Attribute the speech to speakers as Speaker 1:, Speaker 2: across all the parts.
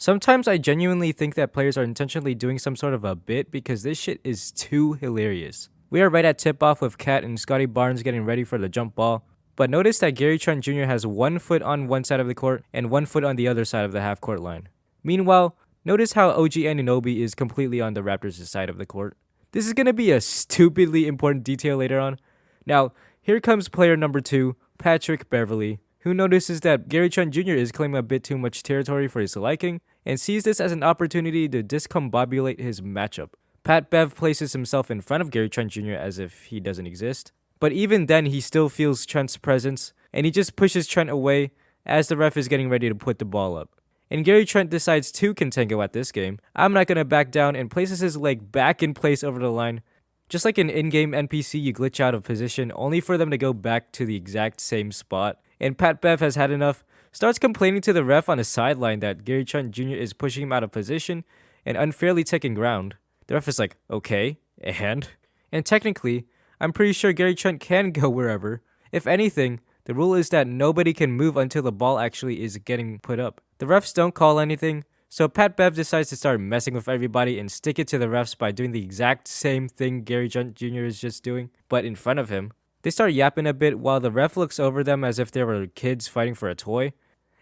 Speaker 1: Sometimes I genuinely think that players are intentionally doing some sort of a bit because this shit is too hilarious. We are right at tip-off with Cat and Scotty Barnes getting ready for the jump ball, but notice that Gary Trent Jr. has 1 foot on one side of the court and 1 foot on the other side of the half-court line. Meanwhile, notice how OG Anunoby is completely on the Raptors' side of the court. This is gonna be a stupidly important detail later on. Now, here comes player number 2, Patrick Beverley, who notices that Gary Trent Jr. is claiming a bit too much territory for his liking and sees this as an opportunity to discombobulate his matchup. Pat Bev places himself in front of Gary Trent Jr. as if he doesn't exist, but even then he still feels Trent's presence and he just pushes Trent away as the ref is getting ready to put the ball up. And Gary Trent decides to contango at this game. I'm not gonna back down and places his leg back in place over the line. Just like an in-game NPC, you glitch out of position only for them to go back to the exact same spot. And Pat Bev has had enough, starts complaining to the ref on the sideline that Gary Trent Jr. is pushing him out of position and unfairly taking ground. The ref is like, okay, and? And technically, I'm pretty sure Gary Trent can go wherever. If anything, the rule is that nobody can move until the ball actually is getting put up. The refs don't call anything, so Pat Bev decides to start messing with everybody and stick it to the refs by doing the exact same thing Gary Trent Jr. is just doing, but in front of him. They start yapping a bit while the ref looks over them as if they were kids fighting for a toy.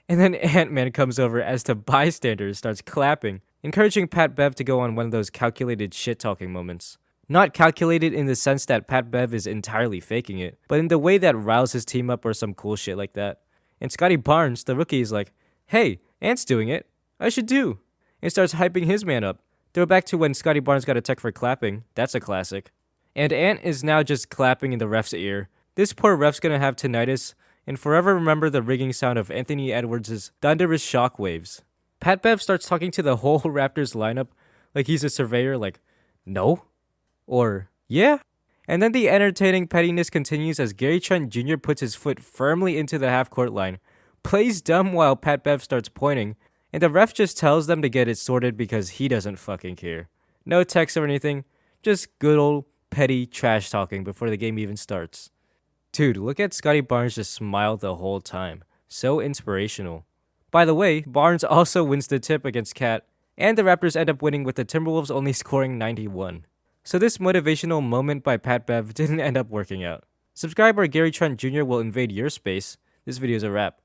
Speaker 1: And then Ant-Man comes over as the bystander starts clapping, encouraging Pat Bev to go on one of those calculated shit-talking moments. Not calculated in the sense that Pat Bev is entirely faking it, but in the way that riles his team up or some cool shit like that. And Scotty Barnes, the rookie, is like, hey, Ant's doing it. I should do. And starts hyping his man up. Throwback to when Scotty Barnes got a tech for clapping. That's a classic. And Ant is now just clapping in the ref's ear. This poor ref's gonna have tinnitus and forever remember the ringing sound of Anthony Edwards' thunderous shockwaves. Pat Bev starts talking to the whole Raptors lineup like he's a surveyor, like, no? Or, yeah? And then the entertaining pettiness continues as Gary Trent Jr. puts his foot firmly into the half-court line, plays dumb while Pat Bev starts pointing, and the ref just tells them to get it sorted because he doesn't fucking care. No text or anything, just good old petty trash talking before the game even starts. Dude, look at Scotty Barnes just smile the whole time. So inspirational. By the way, Barnes also wins the tip against Cat, and the Raptors end up winning with the Timberwolves only scoring 91. So this motivational moment by Pat Bev didn't end up working out. Subscribe or Gary Trent Jr. will invade your space. This video is a wrap.